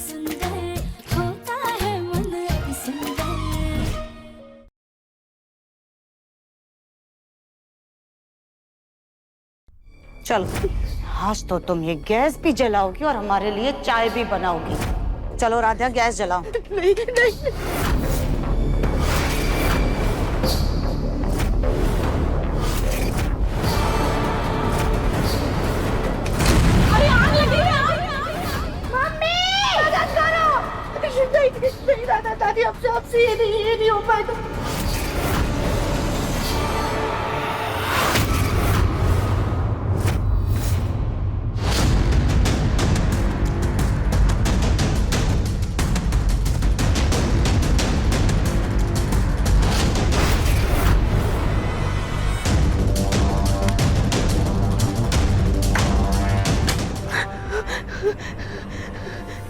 सुंदर होता है मन अति सुंदर। चलो, आज तो तुम ये गैस भी जलाओगी और हमारे लिए चाय भी बनाओगी। चलो राधिया, गैस जलाओ। नहीं नहीं, अरे आग लगी है, मम्मी मदद करो। नहीं दादा दादी, आपसे ये नहीं हो पाएगा।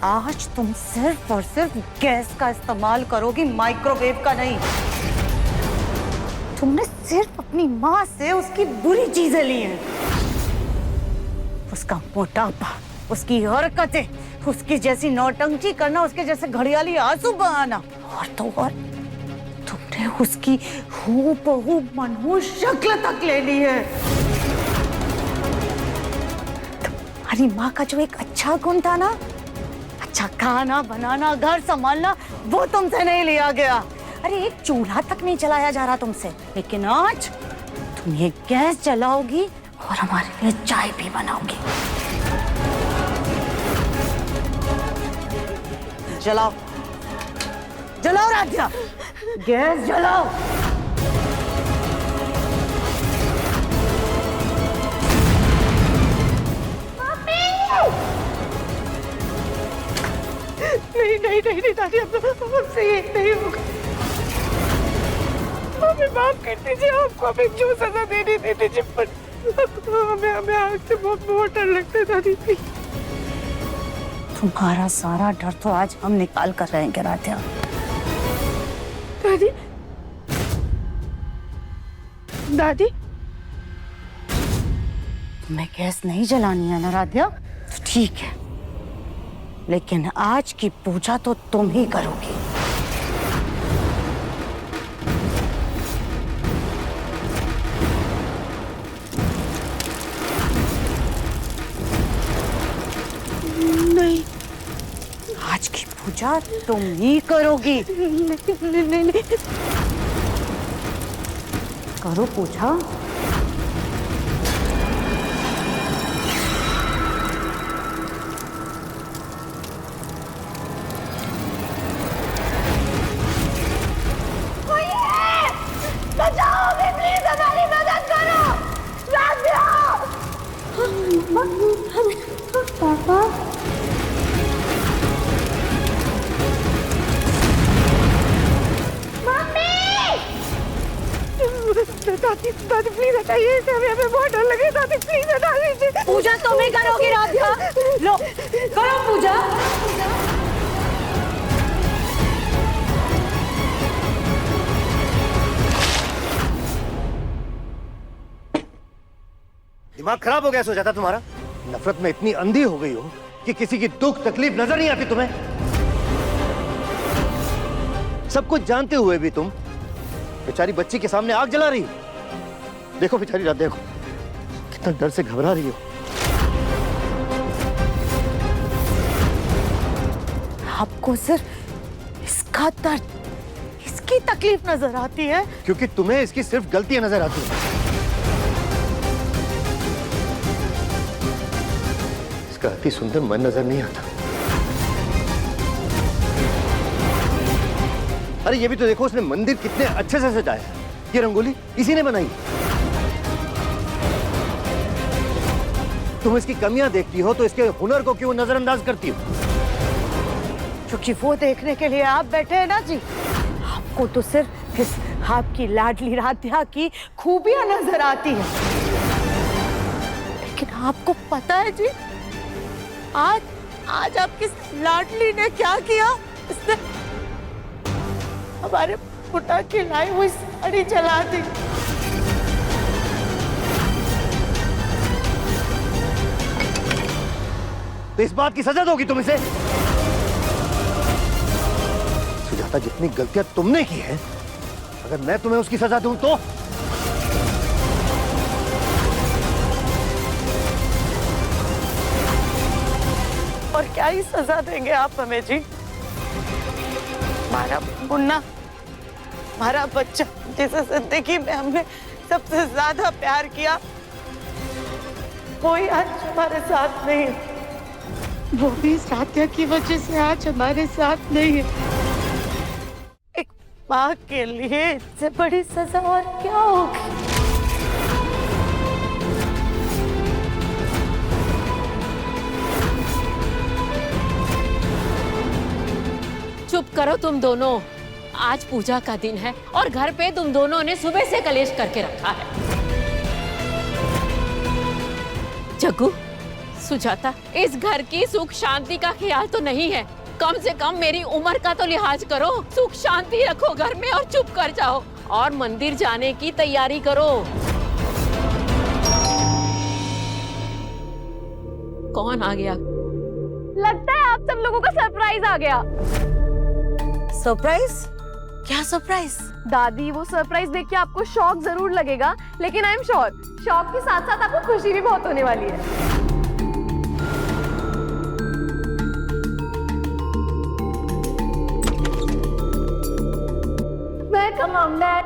आज तुम सिर्फ और सिर्फ गैस का इस्तेमाल करोगी, माइक्रोवेव का नहीं। तुमने सिर्फ अपनी माँ से उसकी बुरी चीजें ली हैं। उसका मोटापा, उसकी हरकतें, उसकी जैसी नौटंकी करना, उसके जैसे घड़ियाली आंसू बहाना, और तो और तुमने उसकी हूबहू मनहूस शक्ल तक ले ली है। तुम्हारी माँ का जो एक अच्छा गुण था ना, अच्छा खाना बनाना, घर संभालना, वो तुमसे नहीं लिया गया। अरे एक चूल्हा तक नहीं चलाया जा रहा तुमसे। लेकिन आज तुम ये गैस जलाओगी और हमारे लिए चाय भी बनाओगी। जलाओ जलाओ राधिया, गैस जलाओ। नहीं दादी, हमसे ये नहीं होगा। हमें माफ कर दीजिए, आपको हमें जो सजा देनी दे दीजिए, पर हमें आग से बहुत डर लगता है दादी। तुम्हारा सारा डर तो आज हम निकाल कर रहेंगे राधिया। दादी दादी, तुम्हें गैस नहीं जलानी है ना राधिया? तो ठीक है, लेकिन आज की पूजा तो तुम ही करोगी। नहीं आज की पूजा तुम ही करोगी। नहीं। करो पूजा। पापा दादी प्लीज हटाइए इसे, हमें बहुत डर लगे। दादी प्लीज हटा दीजिए। पूजा तुम ही करोगी राधिया। लो करो पूजा। दिमाग खराब हो गया सोचा था तुम्हारा? नफरत में इतनी अंधी हो गई हो कि किसी की दुख तकलीफ नजर नहीं आती तुम्हें? सब कुछ जानते हुए भी तुम बेचारी बच्ची के सामने आग जला रही हो। देखो बेचारी रात, देखो कितना डर से घबरा रही हो। आपको सिर्फ इसका दर्द, इसकी तकलीफ नजर आती है, क्योंकि तुम्हें इसकी सिर्फ गलतियां नजर आती हैं। इसका अति सुंदर मन नजर नहीं आता। अरे ये भी तो देखो, उसने मंदिर कितने अच्छे से सजाया है। ये रंगोली इसी ने बनाई। तुम इसकी कमियां देखती हो तो इसके हुनर को क्यों नजरअंदाज करती हो? क्योंकि वो देखने के लिए आप बैठे हैं ना जी। आपको तो सिर्फ इस आपकी लाडली राधिया की खूबियां नजर आती है, लेकिन आपको पता है जी, आज आपकी लाडली ने क्या किया? इसने हमारे पुटा की लाई हुई साड़ी जला दी। तो इस बात की सजा दोगी तुम इसे? बेटा जितनी गलतियां तुमने की है, अगर मैं तुम्हें उसकी सजा दूं तो? और क्या ही सजा देंगे आप हमें जी? हमारा मुन्ना, हमारा बच्चा जिसे जिंदगी में हमने सबसे ज्यादा प्यार किया, वो ही आज हमारे साथ नहीं है। वो भी सात्या की वजह से आज हमारे साथ नहीं है। एक माँ के लिए इससे बड़ी सजा और क्या होगी? चुप करो तुम दोनों। आज पूजा का दिन है और घर पे तुम दोनों ने सुबह से कलेश करके रखा है। जग्गू, सुजाता, इस घर की सुख शांति का ख्याल तो नहीं है। कम से कम मेरी उम्र का तो लिहाज करो। सुख शांति रखो घर में और चुप कर जाओ और मंदिर जाने की तैयारी करो। कौन आ गया? लगता है आप सब लोगों का सरप्राइज आ गया। सरप्राइज? क्या सरप्राइज? दादी, वो सरप्राइज देख के आपको शॉक जरूर लगेगा, लेकिन आई एम श्योर शॉक के साथ साथ आपको खुशी भी बहुत होने वाली है। Welcome mom dad.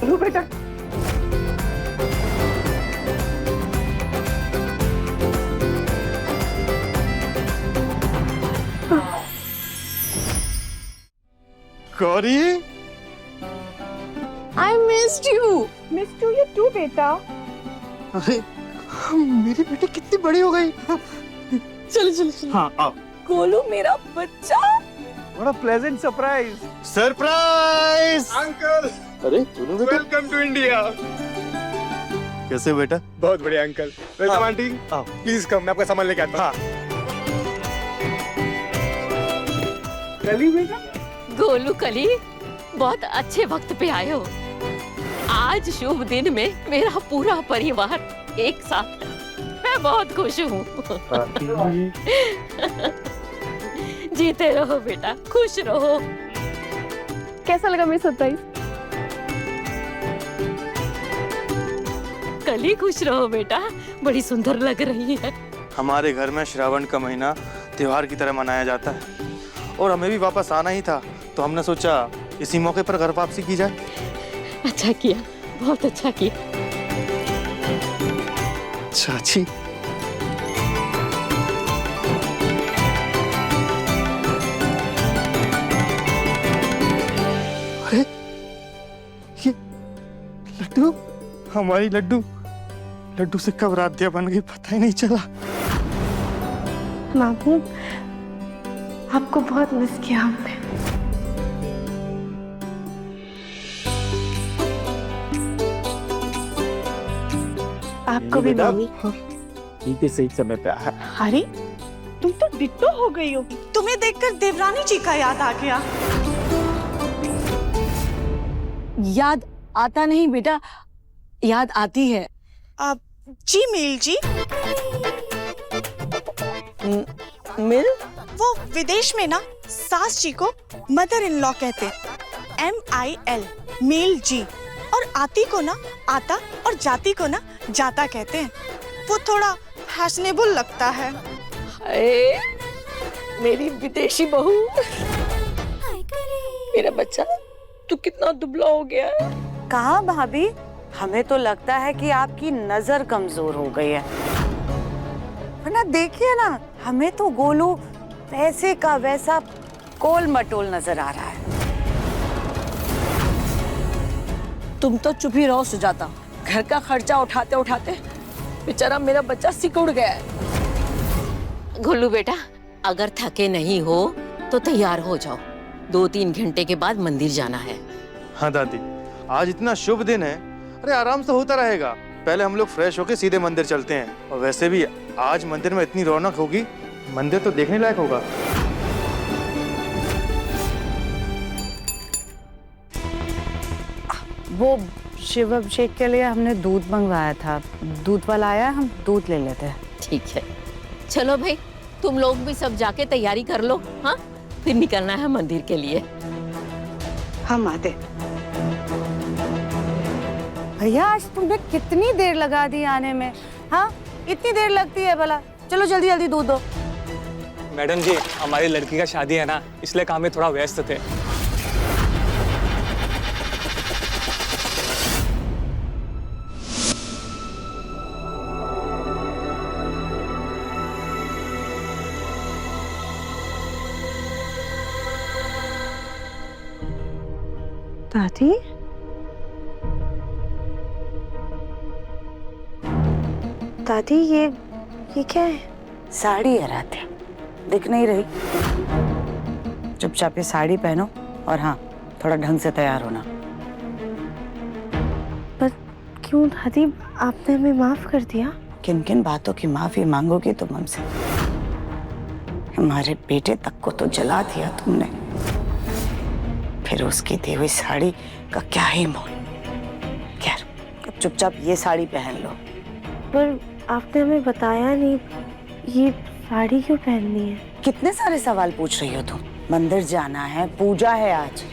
लो बेटा। Gauri, I missed you. Missed you too, बेटा। अरे मेरी बेटी कितनी बड़ी हो गई। चलो चलो चलो। हाँ आओ। गोलू मेरा बच्चा। What a pleasant surprise! Surprise uncle, अरे तूने बेटा वेलकम टू इंडिया। कैसे हो बेटा? बहुत बढ़िया अंकल। Welcome aunty. आओ। प्लीज कम, मैं आपका सामान लेके आता हूँ। कली बेटा। गोलू कली, बहुत अच्छे वक्त पे आए हो। आज शुभ दिन में मेरा पूरा परिवार एक साथ है। मैं बहुत खुश हूँ। जीते रहो बेटा, खुश रहो। कैसा लगा मेरा सरप्राइज? कली, खुश रहो बेटा, बड़ी सुंदर लग रही है। हमारे घर में श्रावण का महीना त्योहार की तरह मनाया जाता है और हमें भी वापस आना ही था, तो हमने सोचा इसी मौके पर घर वापसी की जाए। अच्छा किया, बहुत अच्छा किया। चाची, अरे ये लड्डू, हमारी लड्डू, लड्डू से कब राधिया बन गई पता ही नहीं चला। मामू, आपको बहुत मिस किया हमने। आपको भी मम्मी। ठीक सही समय पे आया। अरे तुम तो डिट्टो हो गई हो। तुम्हें देखकर देवरानी जी का याद आ गया। याद आता नहीं बेटा, याद आती है। जी मील जी, मिल? वो विदेश में ना सास जी को मदर इन लॉ कहते, MIL, मील जी। और आती को ना आता और जाती को ना जाता कहते हैं। वो थोड़ा फैशनेबल लगता है। अरे मेरी विदेशी बहू, मेरा बच्चा तू कितना दुबला हो गया है। कहा भाभी, हमें तो लगता है कि आपकी नजर कमजोर हो गई है। वरना देखिए ना, हमें तो गोलू वैसे का वैसा कोल मटोल नजर आ रहा है। तुम तो चुप ही रहो सुजाता। घर का खर्चा उठाते उठाते बेचारा मेरा बच्चा सिकुड़ गया है। गोलू बेटा, अगर थके नहीं हो तो तैयार हो जाओ। 2-3 घंटे के बाद मंदिर जाना है। हाँ दादी, आज इतना शुभ दिन है, अरे आराम से होता रहेगा। पहले हम लोग फ्रेश होके सीधे मंदिर चलते हैं। और वैसे भी आज मंदिर में इतनी रौनक होगी, मंदिर तो देखने लायक होगा। वो शिव अभिषेक के लिए हमने दूध मंगवाया था, दूध वाला आया, हम दूध ले लेते हैं। ठीक है, चलो भाई तुम लोग भी सब जाके तैयारी कर लो। हाँ, फिर निकलना है मंदिर के लिए। हम आते। भैया आज तुमने कितनी देर लगा दी आने में? हाँ, इतनी देर लगती है भला? चलो जल्दी जल्दी दूध दो। मैडम जी, हमारी लड़की का शादी है ना, इसलिए काम में थोड़ा व्यस्त थे। दादी, दादी ये क्या है? साड़ी है राध्या, दिख नहीं रही? चुपचाप ये साड़ी पहनो और हाँ, थोड़ा ढंग से तैयार होना। पर क्यों दादी, आपने हमें माफ कर दिया? किन किन बातों की माफी मांगोगी तुम हमसे? हमारे बेटे तक को तो जला दिया तुमने, फिर उसकी दी हुई साड़ी का क्या ही मोल। खैर, अब चुपचाप ये साड़ी पहन लो। पर आपने हमें बताया नहीं, ये साड़ी क्यों पहननी है? कितने सारे सवाल पूछ रही हो तुम? मंदिर जाना है, पूजा है आज।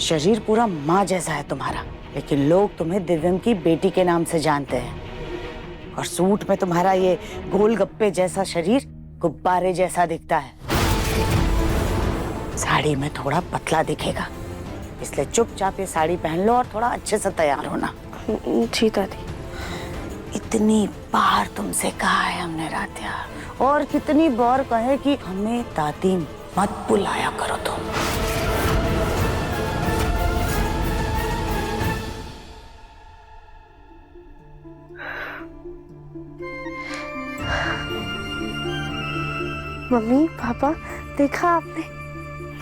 शरीर पूरा माँ जैसा है तुम्हारा, लेकिन लोग तुम्हें दिव्यम की बेटी के नाम से जानते हैं। और सूट में तुम्हारा ये गोलगप्पे जैसा शरीर गुब्बारे जैसा दिखता है। साड़ी में थोड़ा पतला दिखेगा, इसलिए चुपचाप ये साड़ी पहन लो और थोड़ा अच्छे से तैयार होना। जी दादी। इतनी बार तुमसे कहा है हमने राध्या, और कितनी बार कहे कि हमें दादी मत बुलाया करो तुम। मम्मी पापा, देखा आपने,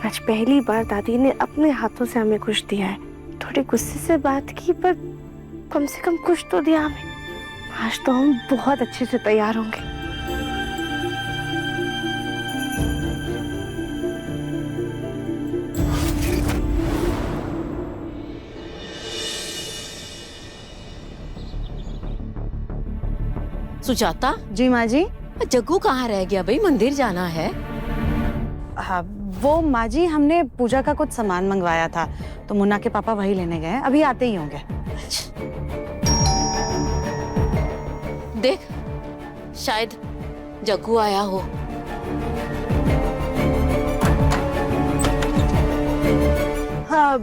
आज पहली बार दादी ने अपने हाथों से हमें कुछ दिया है। थोड़ी गुस्से से बात की, पर कम से कम कुछ तो दिया हमें। आज तो हम बहुत अच्छे से तैयार होंगे। सुजाता, जी माँ जी। जग्गू कहाँ रह गया भाई? मंदिर जाना है। हाँ, वो माँ जी हमने पूजा का कुछ सामान मंगवाया था, तो मुन्ना के पापा वही लेने गए, अभी आते ही होंगे। देख, शायद जग्गू आया हो। हाँ,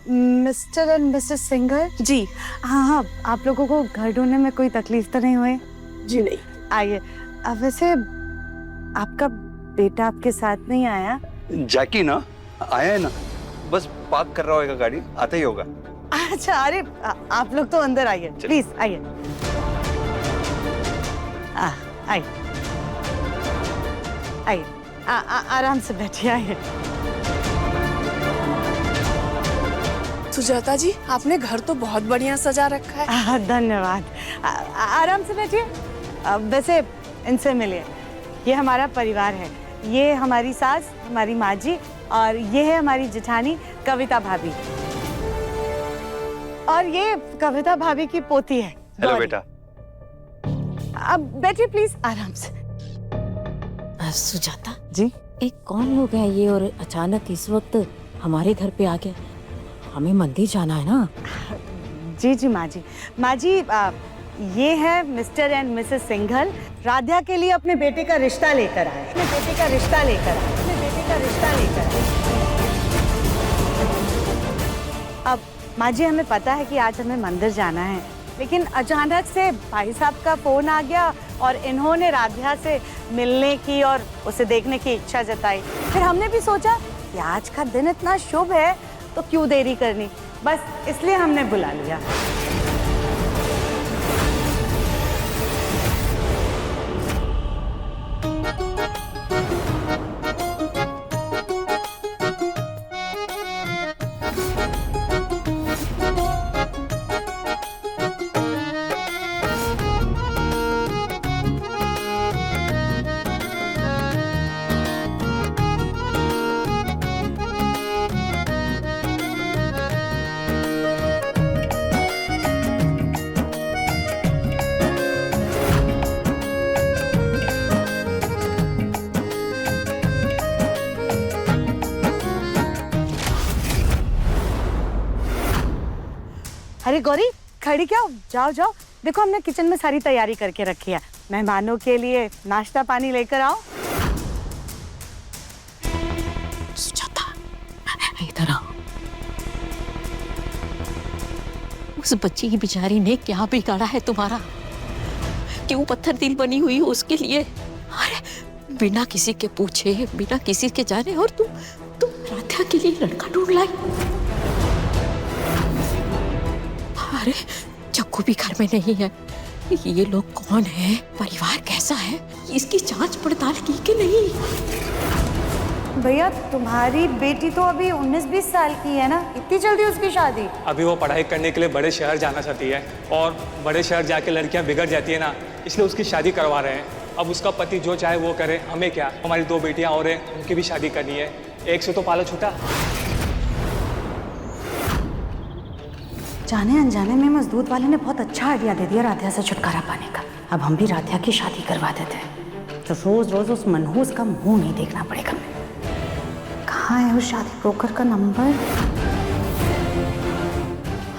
मिस्टर एंड मिसेस सिंगर जी। हाँ हाँ, आप लोगों को घर ढूंढने में कोई तकलीफ तो नहीं हुई? जी नहीं। आइए। वैसे आपका बेटा आपके साथ नहीं आया? जैकी ना आया है ना, बस पार्क कर रहा होगा गाड़ी, आता ही होगा। अच्छा, अरे आप लोग तो अंदर आइए, प्लीज आइए। आइए आइए, आराम से बैठिए, आइए। सुजाता जी, आपने घर तो बहुत बढ़िया सजा रखा है। धन्यवाद। आराम से बैठिए। वैसे इनसे मिलिए, ये हमारा परिवार है। ये हमारी सास, हमारी माँ जी, और ये है हमारी जेठानी कविता भाभी, और ये कविता भाभी की पोती है। हेलो बेटा। अब बैठिए प्लीज, आराम से। सुजाता जी, एक कौन लोग हैं ये, और अचानक इस वक्त हमारे घर पे आ गए? हमें मंदिर जाना है ना। जी जी माँ जी। माँ जी, ये है mister and Mrs Singhal, Radhya के लिए अपने बेटे का रिश्ता लेकर आए। अपने बेटे का रिश्ता लेकर आए। अपने बेटे का रिश्ता लेकर आए। अब माँ जी, हमें पता है कि आज हमें मंदिर जाना है, लेकिन अचानक से भाई साहब का फोन आ गया और इन्होंने राध्या से मिलने की और उसे देखने की इच्छा जताई। फिर हमने भी सोचा कि आज का दिन इतना शुभ है, तो क्यों देरी करनी, बस इसलिए हमने बुला लिया। अरे गौरी खड़ी क्या हो? जाओ जाओ, देखो हमने किचन में सारी तैयारी करके रखी है। मेहमानों के लिए नाश्ता पानी लेकर आओ। सुजाता, इधर आओ। उस बच्ची की बेचारी ने क्या बिगाड़ा है तुम्हारा? क्यों पत्थर दिल बनी हुई हो उसके लिए? अरे बिना किसी के पूछे, बिना किसी के जाने, और तुम राधा के लिए लड़का ढूंढ लाई। अरे जग्गू भी घर में नहीं है। ये लोग कौन है? परिवार कैसा है? इसकी जांच पड़ताल की कि नहीं? भैया तुम्हारी बेटी तो अभी 19-20 साल की है ना, इतनी जल्दी उसकी शादी? अभी वो पढ़ाई करने के लिए बड़े शहर जाना चाहती है, और बड़े शहर जाके लड़कियां बिगड़ जाती है ना, इसलिए उसकी शादी करवा रहे हैं। अब उसका पति जो चाहे वो करे, हमें क्या? हमारी 2 बेटियां और हैं, उनकी भी शादी करनी है। एक से तो पाला छूटा। जाने अनजाने में मजदूर वाले ने बहुत अच्छा आइडिया दे दिया राधिया से छुटकारा पाने का। अब हम भी राधिया की शादी करवा देते हैं, तो रोज रोज उस मनहूस का मुंह नहीं देखना पड़ेगा। कहाँ है उस शादी ब्रोकर का नंबर?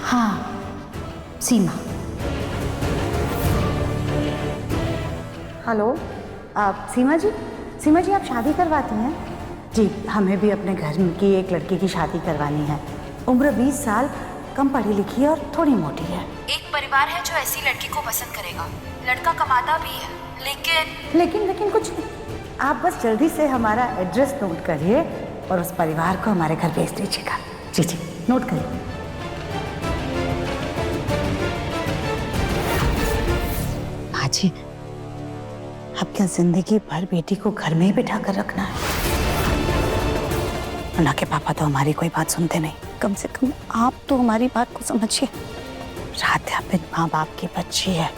हाँ, सीमा। हेलो, आप सीमा जी? सीमा जी, आप शादी करवाती हैं? जी, हमें भी अपने घर की एक लड़की की शादी करवानी है। उम्र 20 साल, कम पढ़ी लिखी है और थोड़ी मोटी है। एक परिवार है जो ऐसी लड़की को पसंद करेगा। लड़का कमाता भी है, लेकिन कुछ नहीं। आप बस जल्दी से हमारा एड्रेस नोट करिए और उस परिवार को हमारे घर भेज दीजिएगा। जी जी, नोट करिए। बाजी, अब क्या जिंदगी भर बेटी को घर में ही बिठा कर रखना है? अल्लाह के पापा तो हमारी कोई बात सुनते नहीं। कम से कम आप तो हमारी बात को समझिए। राधिया बिन माँ बाप की बच्ची है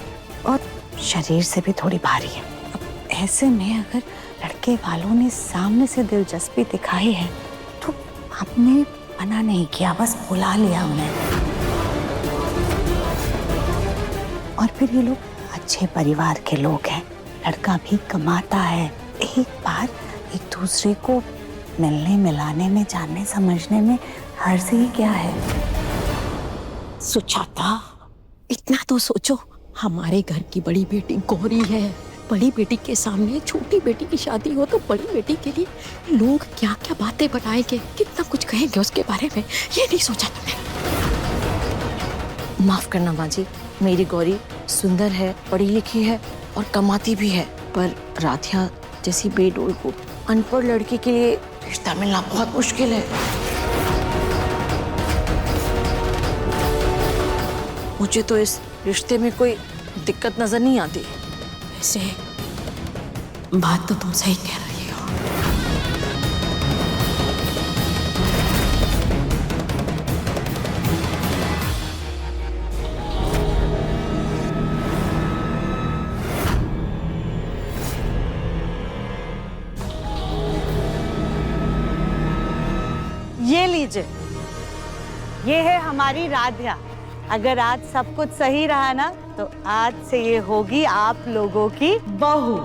और शरीर से भी थोड़ी भारी है। अब ऐसे में अगर लड़के वालों ने सामने से दिलचस्पी दिखाई है तो आपने मना नहीं किया, बस बुला लिया उन्हें। और फिर ये लोग अच्छे परिवार के लोग हैं, लड़का भी कमाता है। एक बार एक दूसरे को मिलने मिलाने में, जानने समझने में हर्ज ही क्या है? सुजाता, इतना तो सोचो, हमारे घर की बड़ी बेटी गौरी है। बड़ी बेटी के सामने छोटी बेटी की शादी हो तो बड़ी बेटी के लिए लोग क्या क्या बातें बनाएंगे, कितना कुछ कहेंगे उसके बारे में, ये नहीं सोचा तुमने? माफ करना माँ जी, मेरी गौरी सुंदर है, पढ़ी लिखी है और कमाती भी है, पर राधिया जैसी बेडोल को अनपढ़ लड़की के लिए रिश्ता मिलना बहुत मुश्किल है। मुझे तो इस रिश्ते में कोई दिक्कत नजर नहीं आती। वैसे बात तो तुम सही कह रही हो। ये लीजिए, ये है हमारी राधिया। अगर आज सब कुछ सही रहा ना तो आज से ये होगी आप लोगों की बहू।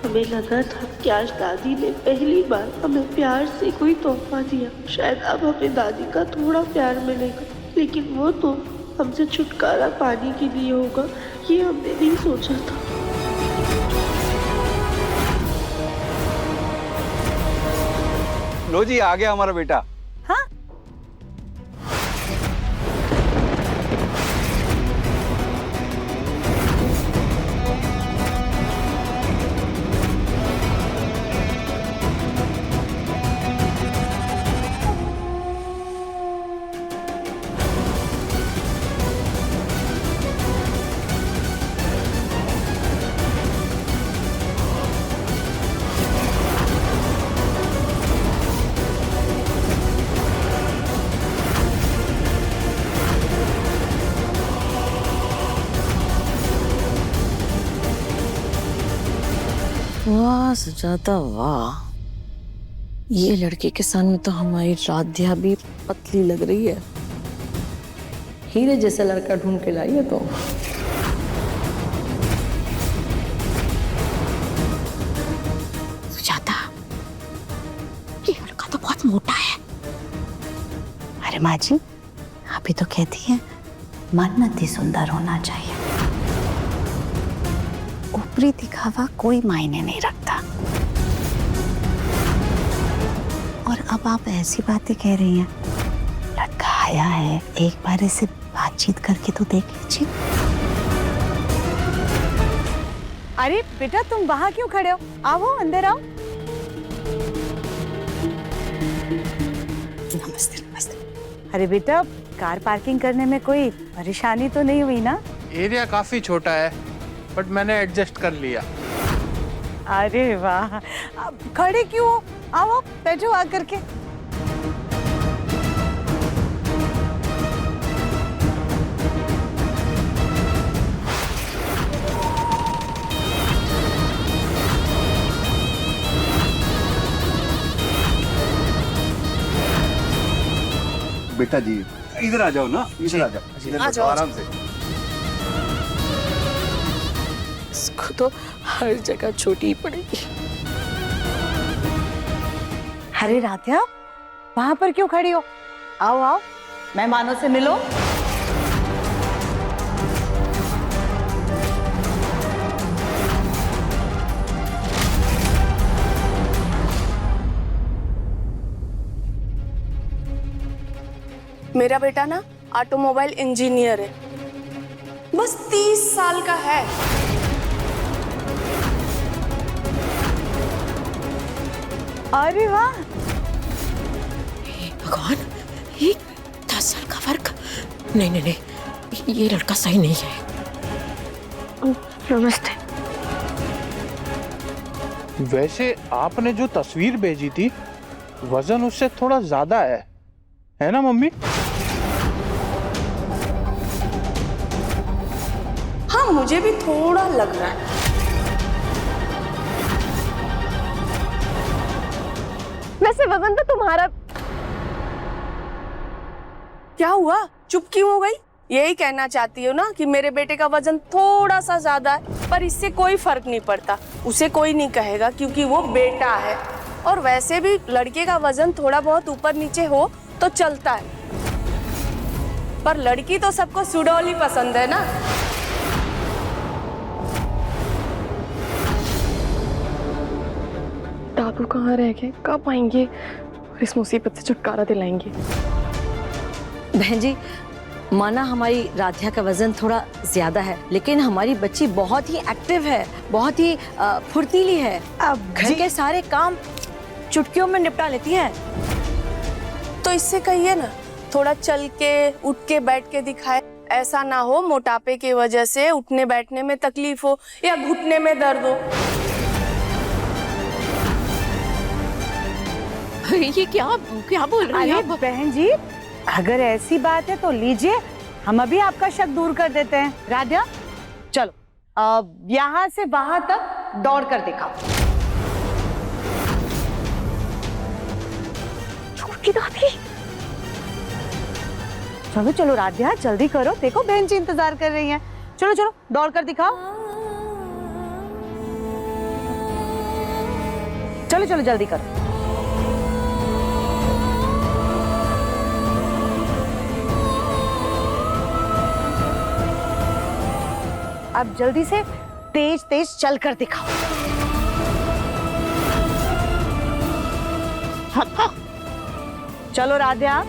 हमें लगा था कि आज दादी ने पहली बार हमें प्यार से कोई तोहफा दिया, शायद अब हमें दादी का थोड़ा प्यार मिलेगा, लेकिन वो तो हमसे छुटकारा पाने के लिए होगा, ये हमने नहीं सोचा था। लो जी, आ गया हमारा बेटा। हाँ? वाह सुजाता वाह, ये लड़के के सामने तो हमारी राध्या भी पतली लग रही है। हीरे जैसा लड़का ढूंढ के लाई है तो। सुजाता, ये लड़का तो बहुत मोटा है। अरे माँ जी, अभी तो कहती है मन अति सुंदर होना चाहिए, ऊपरी दिखावा कोई मायने नहीं रखता। और अब आप ऐसी बातें कह रही हैं, लड़का आया है, एक बार इसे बातचीत करके तो देख लीजिए। अरे बेटा, तुम वहां क्यों खड़े हो? आओ अंदर आओ। नमस्ते नमस्ते। अरे बेटा, कार पार्किंग करने में कोई परेशानी तो नहीं हुई ना? एरिया काफी छोटा है, बट मैंने एडजस्ट कर लिया। अरे वाह, अब खड़े क्यों हो? आओ बैठो आकर के। बेटा जी इधर आ जाओ ना, इधर आ जाओ, इधर बैठो आराम से। इसको तो हर जगह छोटी ही पड़ेगी। अरे राध्या, वहां पर क्यों खड़ी हो? आओ आओ, मेहमानों से मिलो। मेरा बेटा ना ऑटोमोबाइल इंजीनियर है, बस 30 साल का है। अरे वाह, भगवान, ये 10 साल का फर्क। नहीं नहीं नहीं, ये लड़का सही नहीं है। नमस्ते। वैसे आपने जो तस्वीर भेजी थी, वजन उससे थोड़ा ज्यादा है ना मम्मी? हाँ, मुझे भी थोड़ा लग रहा है। वैसे वजन तो तुम्हारा। क्या हुआ, चुप क्यों हो गई? यही कहना चाहती हो ना कि मेरे बेटे का वजन थोड़ा सा ज्यादा है, पर इससे कोई फर्क नहीं पड़ता। उसे कोई नहीं कहेगा क्योंकि वो बेटा है। और वैसे भी लड़के का वजन थोड़ा बहुत ऊपर नीचे हो तो चलता है, पर लड़की तो सबको सुडौली पसंद है ना। दादू कहाँ रह गए, कब आएंगे और इस मुसीबत से छुटकारा दिलाएंगे? बहन जी, माना हमारी राध्या का वजन थोड़ा ज्यादा है, लेकिन हमारी बच्ची बहुत ही एक्टिव है, बहुत ही फुर्तीली है। अब घर के सारे काम चुटकियों में निपटा लेती है। तो इससे कहिए ना, थोड़ा चल के उठ के बैठ के दिखाए। ऐसा ना हो मोटापे की वजह से उठने बैठने में तकलीफ हो या घुटने में दर्द हो। ये क्या बोल रही है? बहन जी, अगर ऐसी बात है तो लीजिए, हम अभी आपका शक दूर कर देते हैं। राध्या, चलो यहाँ से वहां तक दौड़ कर दिखाओ। छोटी दादी, चलो चलो राध्या, जल्दी करो, देखो बहन जी इंतजार कर रही हैं। चलो चलो दौड़ कर दिखाओ, चलो चलो जल्दी करो। अब जल्दी से तेज तेज चलकर दिखाओ। चलो राध्या,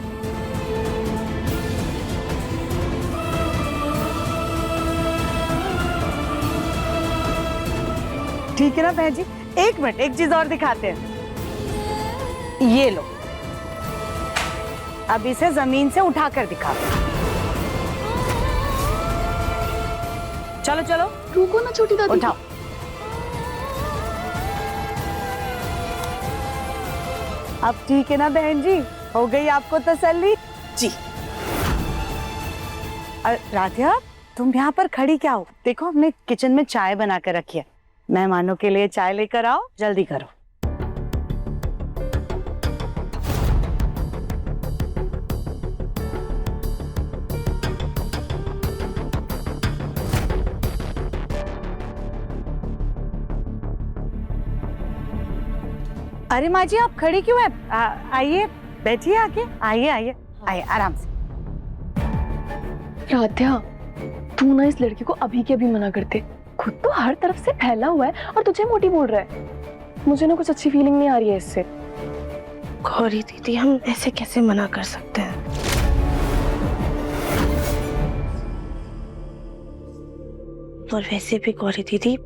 ठीक है ना बहन जी? एक मिनट, एक चीज और दिखाते हैं। ये लो, अब इसे जमीन से उठाकर दिखाओ। चलो चलो, रुको ना छोटी दादी, उठाओ। अब ठीक है ना बहन जी? हो गई आपको तसल्ली? जी। राध्या, तुम यहाँ पर खड़ी क्या हो? देखो, हमने किचन में चाय बना कर रखी है, मेहमानों के लिए चाय लेकर आओ, जल्दी करो। अरे माँ जी, आप खड़ी क्यों है? आइए, बैठिए, आके आइए आइए आइए आराम से। राध्या, तू ना इस लड़की को अभी के अभी मना करते। खुद तो हर तरफ से फैला हुआ है और तुझे मोटी बोल रहा है। मुझे ना कुछ अच्छी फीलिंग नहीं आ रही है इससे। गौरी दीदी, हम ऐसे कैसे मना कर सकते हैं? और वैसे भी गौरी दीदी,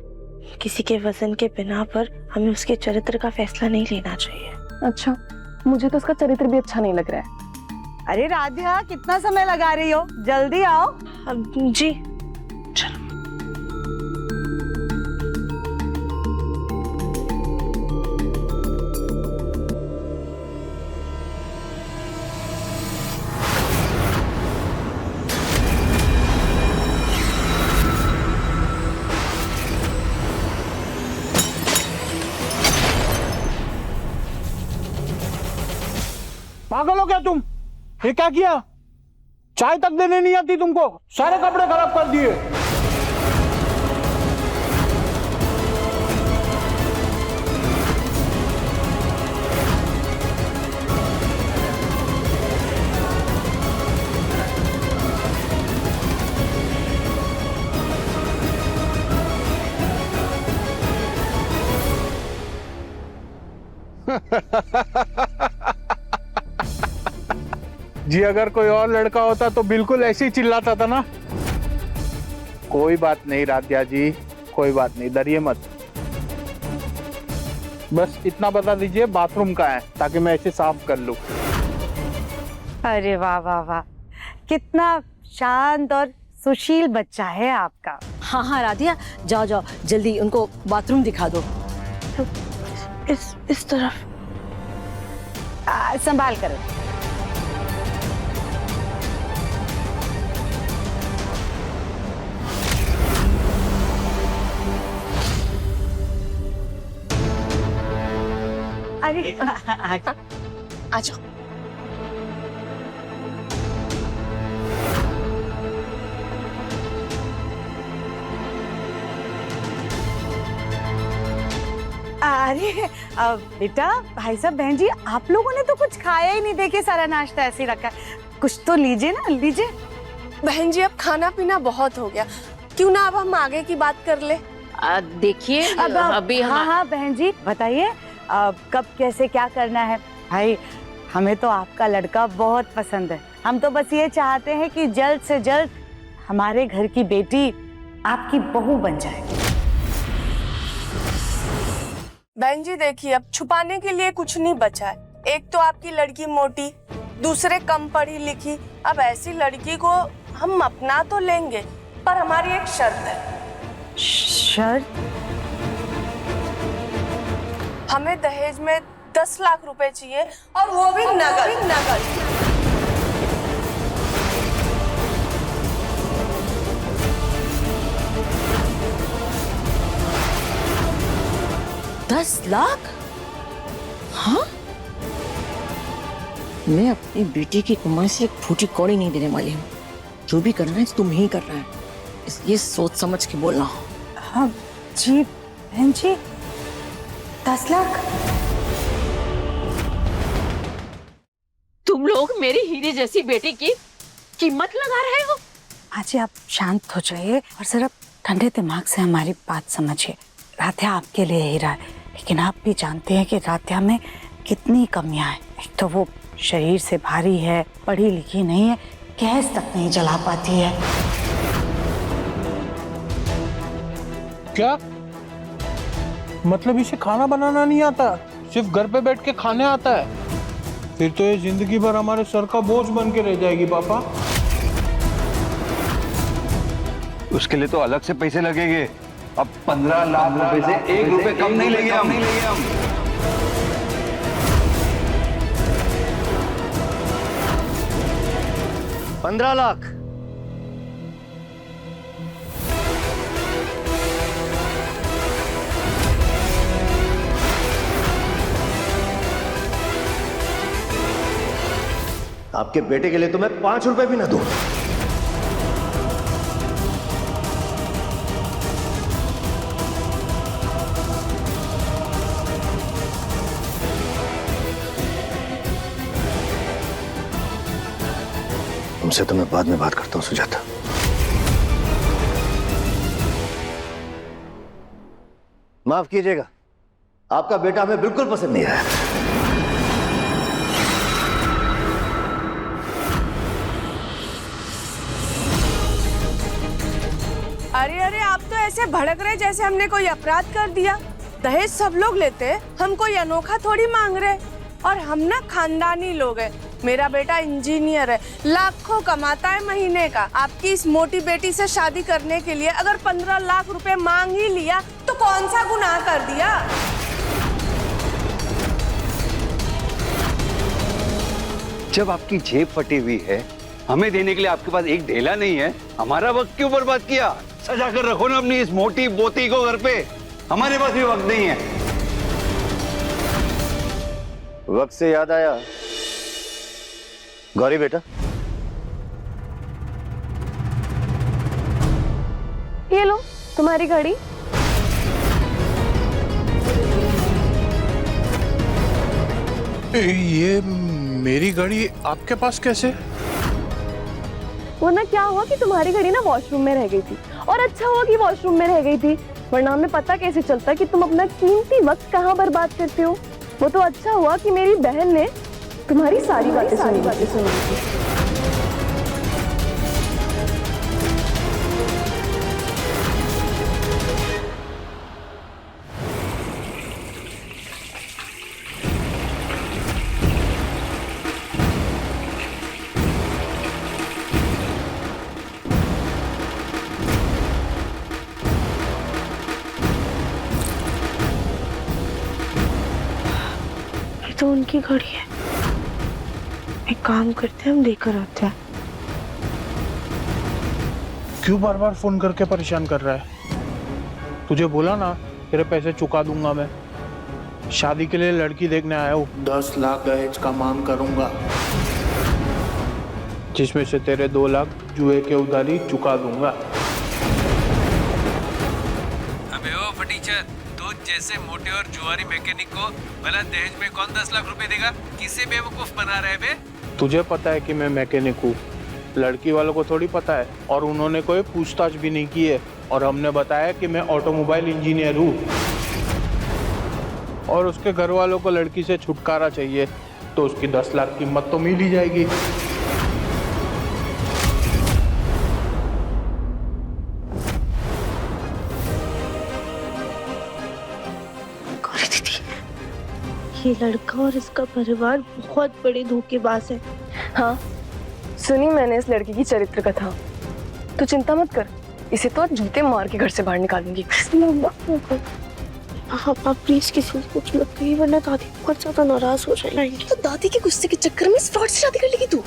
किसी के वजन के बिना पर हमें उसके चरित्र का फैसला नहीं लेना चाहिए। अच्छा, मुझे तो उसका चरित्र भी अच्छा नहीं लग रहा है। अरे राधिया, कितना समय लगा रही हो? जल्दी आओ। जी चलो। पागल हो क्या तुम? ये क्या किया? चाय तक देने नहीं आती तुमको? सारे कपड़े खराब कर दिए। जी, अगर कोई और लड़का होता तो बिल्कुल ऐसे ही चिल्लाता था ना। कोई बात नहीं राध्या जी, कोई बात नहीं, डरिए मत। बस इतना बता दीजिए बाथरूम कहाँ है, ताकि मैं इसे साफ कर लूं। अरे वाह वाह वाह, कितना शांत और सुशील बच्चा है आपका। हाँ हाँ राधिया, जाओ जाओ, जल्दी उनको बाथरूम दिखा दो। इस तरफ। संभाल करो। अरे आ जाओ। अरे बेटा, भाई साहब, बहन जी, आप लोगों ने तो कुछ खाया ही नहीं। देखिए सारा नाश्ता ऐसे ही रखा है, कुछ तो लीजिए ना, लीजिए। बहन जी, अब खाना पीना बहुत हो गया, क्यों ना अब हम आगे की बात कर ले। देखिए अभी हाँ हाँ बहन जी, बताइए कब कैसे क्या करना है। भाई, हमें तो आपका लड़का बहुत पसंद है। हम तो बस ये चाहते हैं कि जल्द से जल्द हमारे घर की बेटी आपकी बहू बन जाए। बहन जी देखिए, अब छुपाने के लिए कुछ नहीं बचा है। एक तो आपकी लड़की मोटी, दूसरे कम पढ़ी लिखी। अब ऐसी लड़की को हम अपना तो लेंगे, पर हमारी एक शर्त है। शर्त? हमें दहेज में 10 लाख रुपए चाहिए, और वो भी नगद। 10 लाख? हाँ, मैं अपनी बेटी की कमाई से एक फूटी कौड़ी नहीं देने वाली हूँ। जो भी करना है तुम ही कर रहा है, इसलिए सोच समझ के बोलना। हाँ जी बहन जी, 10 लाख? तुम लोग मेरी हीरे जैसी बेटी की कीमत लगा रहे हो? हाँ जी, आप शांत हो जाइए और जरा ठंडे दिमाग से हमारी बात समझिए। राध्या आपके लिए हीरा है, लेकिन आप भी जानते हैं कि राध्या में कितनी कमियां हैं। एक तो वो शरीर से भारी है, पढ़ी लिखी नहीं है, गैस तक नहीं जला पाती है। क्या मतलब इसे खाना बनाना नहीं आता, सिर्फ घर पे बैठ के खाने आता है? फिर तो ये जिंदगी भर हमारे सर का बोझ बन के रह जाएगी पापा। उसके लिए तो अलग से पैसे लगेंगे। अब 15 लाख रुपए से 1 रुपए कम नहीं लेंगे हम। 15 लाख? आपके बेटे के लिए तो मैं 5 रुपए भी ना दूं। तुमसे तो मैं बाद में बात करता हूं सुजाता। माफ कीजिएगा, आपका बेटा हमें बिल्कुल पसंद नहीं आया। अरे अरे, आप तो ऐसे भड़क रहे जैसे हमने कोई अपराध कर दिया। दहेज सब लोग लेते हैं, हम कोई अनोखा थोड़ी मांग रहे। और हम ना खानदानी लोग हैं। मेरा बेटा इंजीनियर है, लाखों कमाता है महीने का। आपकी इस मोटी बेटी से शादी करने के लिए अगर 15 लाख रुपए मांग ही लिया तो कौन सा गुनाह कर दिया? जब आपकी जेब फटी हुई है, हमें देने के लिए आपके पास एक ढेला नहीं है, हमारा वक्त क्यों बर्बाद किया? सजा कर रखो ना अपनी इस मोटी बोती को घर पे, हमारे पास भी वक्त नहीं है। वक्त से याद आया, गौरी बेटा, ये लो तुम्हारी घड़ी। ये मेरी घड़ी आपके पास कैसे? वो ना क्या हुआ कि तुम्हारी घड़ी ना वॉशरूम में रह गई थी, और अच्छा हुआ कि वॉशरूम में रह गई थी, वरना हमें पता कैसे चलता कि तुम अपना कीमती वक्त कहाँ बर्बाद करते हो। वो तो अच्छा हुआ कि मेरी बहन ने तुम्हारी सारी बातें सुनी। तो उनकी घड़ी है। एक काम करते हैं, हम लेकर आते हैं। क्यों बार बार फोन करके परेशान कर रहा है? तुझे बोला ना तेरे पैसे चुका दूंगा मैं। शादी के लिए लड़की देखने आया हूँ। 10 लाख दहेज का मांग करूंगा, जिसमें से तेरे 2 लाख जुए के उधारी चुका दूंगा। अबे ओ फटीचर, तू जैसे मोटे और जुआरी मैकेनिक को भला दहेज में कौन 10 लाख रुपए देगा? किसे बेवकूफ बना रहे बे? तुझे पता है कि मैं मैकेनिक हूँ, लड़की वालों को थोड़ी पता है। और उन्होंने कोई पूछताछ भी नहीं की है, और हमने बताया कि मैं ऑटोमोबाइल इंजीनियर हूँ। और उसके घर वालों को लड़की से छुटकारा चाहिए, तो उसकी 10 लाख कीमत तो मिल ही जाएगी। ये लड़का और इसका परिवार बहुत बड़े धोखेबाज है। हाँ, सुनी मैंने इस लड़की की चरित्र कथा। तू चिंता मत कर, इसे तो जूते मार के घर से बाहर निकालूंगी। आप प्लीज किसी को कुछ मत कहिए, वरना दादी बहुत ज्यादा नाराज हो जाएंगी। तो दादी के गुस्से के चक्कर में इस फ्रॉड से शादी कर लेगी तू?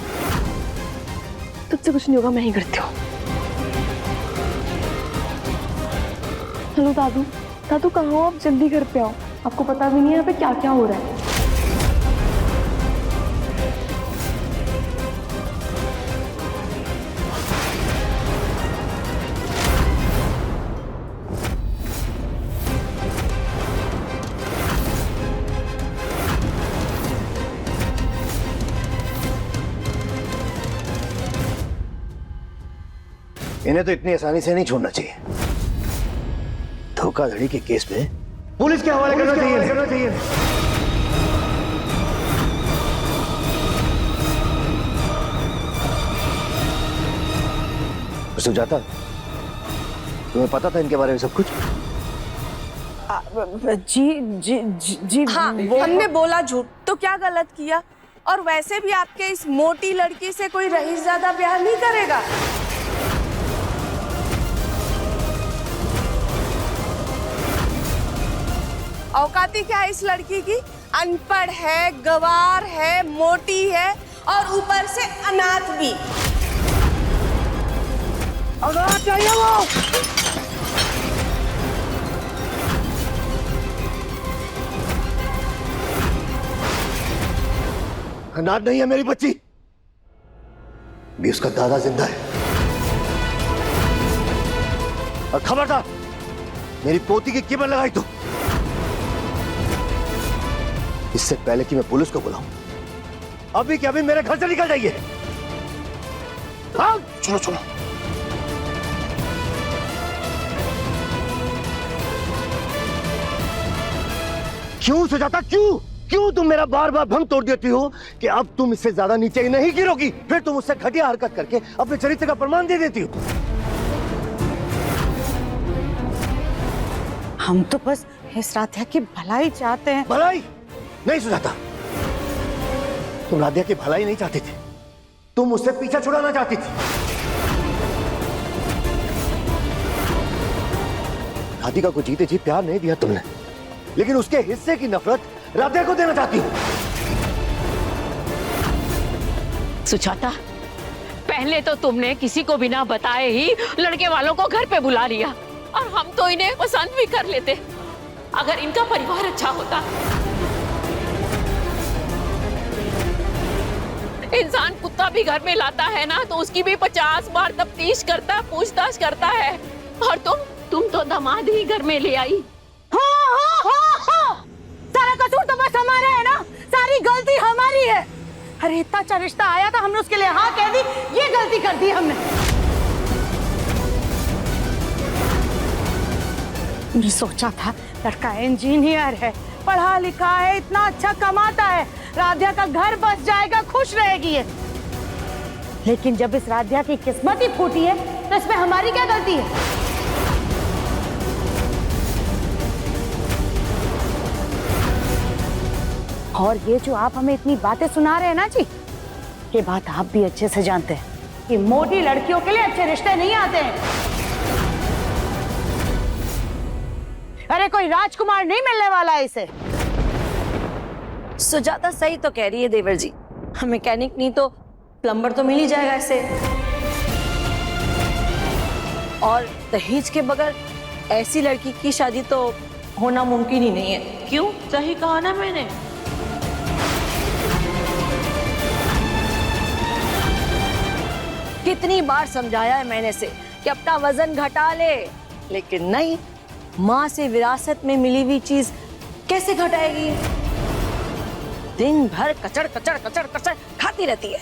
तुझसे कुछ नहीं होगा, मैं ही करती हूँ। हेलो दादू, दादू कहाँ हो आप? जल्दी घर पे आओ, आपको पता भी नहीं है यहाँ पे क्या क्या हो रहा है। इन्हें तो इतनी आसानी से नहीं छोड़ना चाहिए। धोखाधड़ी के केस में पुलिस के हवाले करना चाहिए। सुजाता, तुम्हें पता था इनके बारे में सब कुछ? जी हाँ, हमने बोला झूठ तो क्या गलत किया? और वैसे भी आपके इस मोटी लड़की से कोई रईस ज्यादा प्यार नहीं करेगा। औकाती क्या है इस लड़की की? अनपढ़ है, गवार है, मोटी है और ऊपर से अनाथ भी। अनाथ चाहिए वो। अनाथ नहीं है मेरी बच्ची, भी उसका दादा जिंदा है। और खबरदार मेरी पोती की कीमत लगाई तो इससे पहले कि मैं पुलिस को बुलाऊं, अभी के अभी मेरे घर से निकल जाइए। हाँ चलो चलो। क्यों सुजाता, क्यों क्यों तुम मेरा बार बार भंग तोड़ देती हो कि अब तुम इससे ज्यादा नीचे ही नहीं गिरोगी, फिर तुम उससे घटिया हरकत करके अपने चरित्र का प्रमाण दे देती हो। हम तो बस इस राध्या की भलाई चाहते हैं। भलाई नहीं सुजाता, तुम राध्या की भलाई नहीं चाहती थी, तुम उससे पीछा छुड़ाना चाहती थी। राधिका को जीते जी प्यार नहीं दिया तुमने, लेकिन उसके हिस्से की नफरत राधे को देना चाहती हूँ। सुजाता, पहले तो तुमने किसी को बिना बताए ही लड़के वालों को घर पे बुला लिया, और हम तो इन्हें पसंद भी कर लेते अगर इनका परिवार अच्छा होता। इंसान कुत्ता भी घर में लाता है ना तो उसकी भी 50 बार तफ्तीश करता, पूछताछ करता है, और तुम तो दामाद ही घर में ले आई। हाँ। सारा कसूर तो बस हमारा है ना, सारी गलती हमारी है। अरे इतना अच्छा रिश्ता आया था, हमने उसके लिए हाँ कह दी, ये गलती कर दी हमने। मैंने सोचा था लड़का इंजीनियर है, पढ़ा लिखा है, इतना अच्छा कमाता है, राध्या का घर बस जाएगा, खुश रहेगी है। लेकिन जब इस राध्या की किस्मत ही फूटी है तो इसमें हमारी क्या गलती है? और ये जो आप हमें इतनी बातें सुना रहे हैं ना जी, ये बात आप भी अच्छे से जानते हैं कि मोटी लड़कियों के लिए अच्छे रिश्ते नहीं आते हैं। अरे कोई राजकुमार नहीं मिलने वाला है इसे। सुजाता सही तो कह रही है देवर जी, मैकेनिक नहीं तो प्लम्बर तो मिल ही जाएगा इसे। और दहेज के बगैर ऐसी लड़की की शादी तो होना मुमकिन ही नहीं है। क्यों? सही कहा ना मैंने। कितनी बार समझाया है मैंने से कि अपना वजन घटा ले, लेकिन नहीं, माँ से विरासत में मिली हुई चीज कैसे घटाएगी? दिन भर कचड़ कचड़ कचड़ कचड़ खाती रहती है।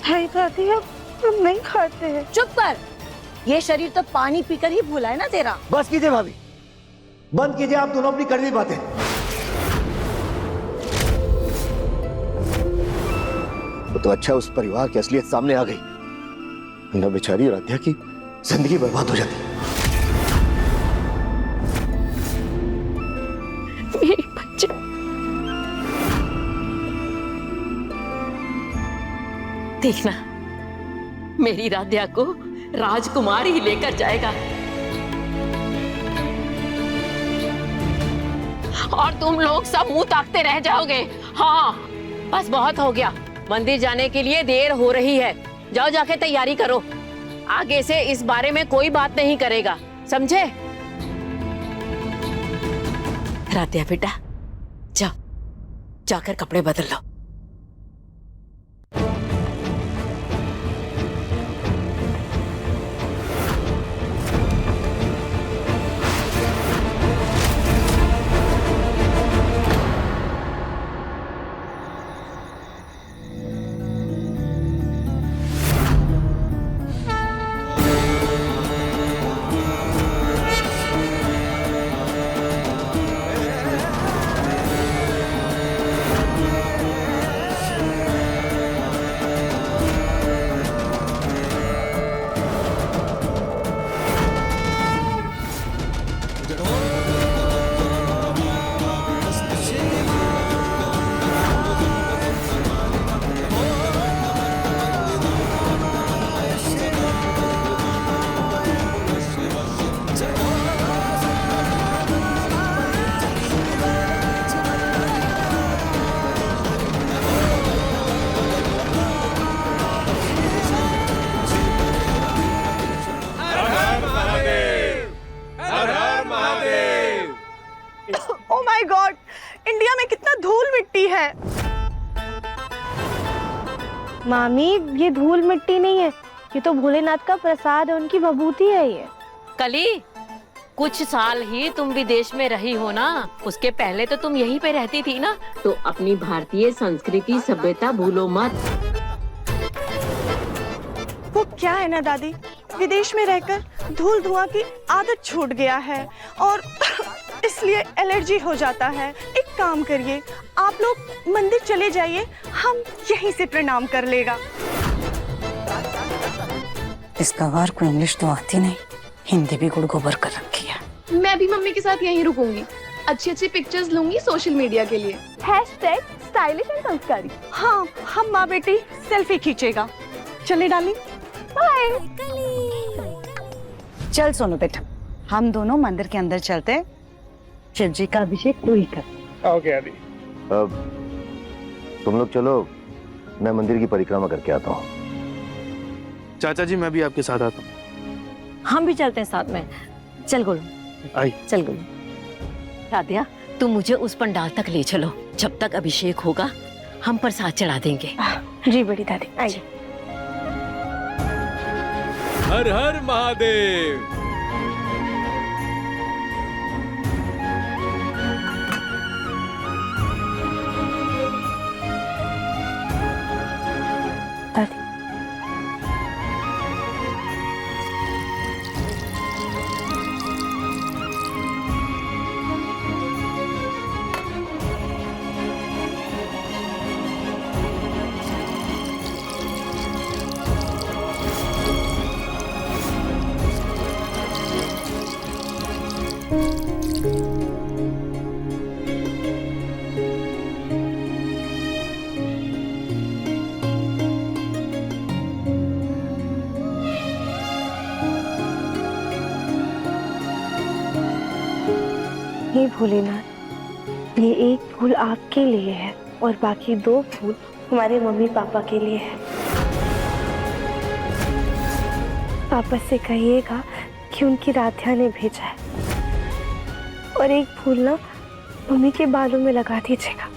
नहीं दादी, हम नहीं खाते हैं। चुप कर, ये शरीर तो पानी पीकर ही भूला है ना तेरा। बस कीजिए भाभी, बंद कीजिए आप दोनों अपनी कड़वी बातें। तो अच्छा उस परिवार की असलियत सामने आ गई, न बेचारी राध्या की जिंदगी बर्बाद हो जाती। मेरे बच्चे, देखना मेरी राध्या को राजकुमार ही लेकर जाएगा, और तुम लोग सब मुंह ताकते रह जाओगे। हाँ बस बहुत हो गया, मंदिर जाने के लिए देर हो रही है, जाओ जाके तैयारी करो। आगे से इस बारे में कोई बात नहीं करेगा, समझे? राध्या बेटा जाओ, जाकर कपड़े बदल लो। इंडिया में कितना धूल मिट्टी है। मामी ये धूल मिट्टी नहीं है, ये तो भोलेनाथ का प्रसाद है, उनकी भभूति है ये। कली, कुछ साल ही तुम विदेश में रही हो ना, उसके पहले तो तुम यहीं पे रहती थी ना, तो अपनी भारतीय संस्कृति सभ्यता भूलो मत। वो क्या है ना दादी, विदेश में रहकर धूल धुआं की आदत छूट गया है और इसलिए एलर्जी हो जाता है। एक काम करिए, आप लोग मंदिर चले जाइए, हम यहीं से प्रणाम कर लेगा। इस गवार को इंग्लिश तो आती नहीं, हिंदी भी गुड़ गोबर कर रखी है। मैं भी मम्मी के साथ यहीं रुकूंगी, अच्छी अच्छी पिक्चर्स लूंगी सोशल मीडिया के लिए। #स्टाइलिश एंड संस्कारी। हाँ, हम माँ बेटी सेल्फी खींचेगा। चले डार्लिंग, बाय। चल सोनू बेटा, हम दोनों मंदिर के अंदर चलते, शिव जी का अभिषेक तू ही कर। ओके आदि। तुम लोग चलो, मैं मंदिर की परिक्रमा करके आता हूँ। चाचा जी मैं भी आपके साथ आता हूँ। हम भी चलते हैं साथ में। चल गुरु, आई। चल गुरु। राधिया, तुम मुझे उस पंडाल तक ले चलो, जब तक अभिषेक होगा हम प्रसाद चढ़ा देंगे। जी बड़ी दादी, आइए। हर हर महादेव। दादी, हे भोलेनाथ, ये एक फूल आपके लिए है और बाकी 2 फूल हमारे मम्मी पापा के लिए है। पापा से कहिएगा कि उनकी राधिया ने भेजा है, और एक फूल ना मम्मी के बालों में लगा दीजिएगा,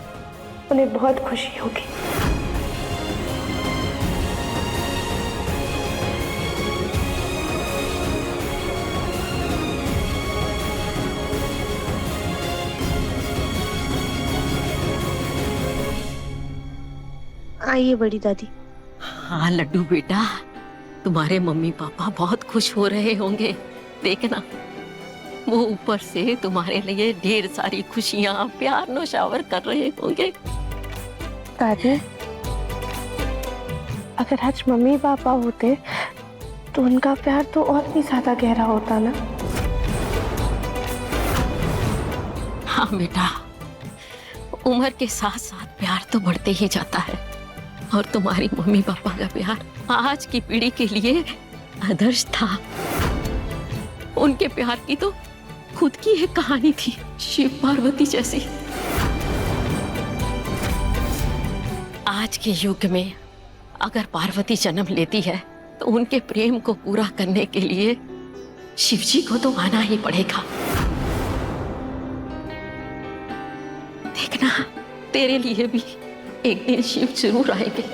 उन्हें बहुत खुशी होगी। आइए बड़ी दादी। हाँ लड्डू बेटा, तुम्हारे मम्मी पापा बहुत खुश हो रहे होंगे। देखना, वो ऊपर से तुम्हारे लिए ढेर सारी खुशियाँ, प्यार नौशावर कर रहे होंगे। दादी, अगर आज मम्मी पापा होते तो उनका प्यार तो और भी ज्यादा गहरा होता ना। हाँ बेटा, उम्र के साथ साथ प्यार तो बढ़ते ही जाता है, और तुम्हारी मम्मी पापा का प्यार आज की पीढ़ी के लिए आदर्श था। उनके प्यार की तो खुद की एक कहानी थी, शिव पार्वती जैसी। आज के युग में अगर पार्वती जन्म लेती है तो उनके प्रेम को पूरा करने के लिए शिव जी को तो आना ही पड़ेगा। देखना, तेरे लिए भी एक दिन शिव जरूर आएंगे,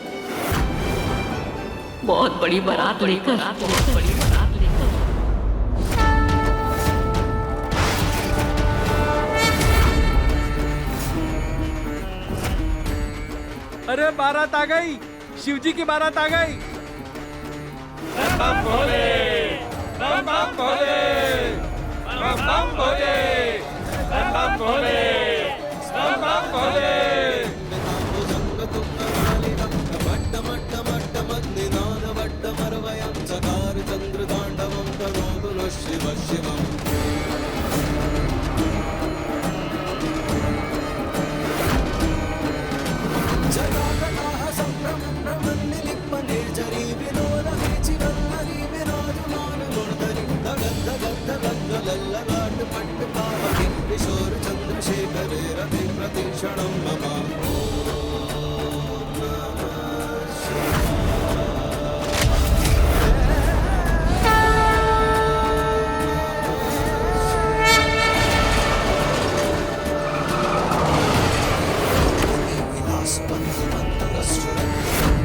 बहुत बड़ी बारात लेकर। अरे बारात आ गई, शिव जी की बारात आ गई। बम बम भोले, बम बम भोले, बम बम भोले, बम बम भोले, बम बम भोले। शिव शिवम। किशोर चंद्रशेखर रति प्रतीक्षणं मम।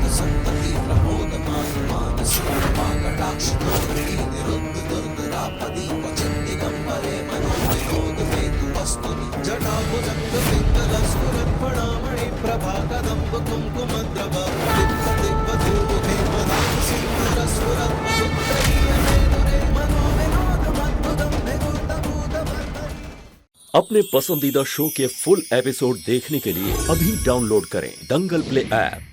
संत अपने पसंदीदा शो के फुल एपिसोड देखने के लिए अभी डाउनलोड करें दंगल प्ले ऐप।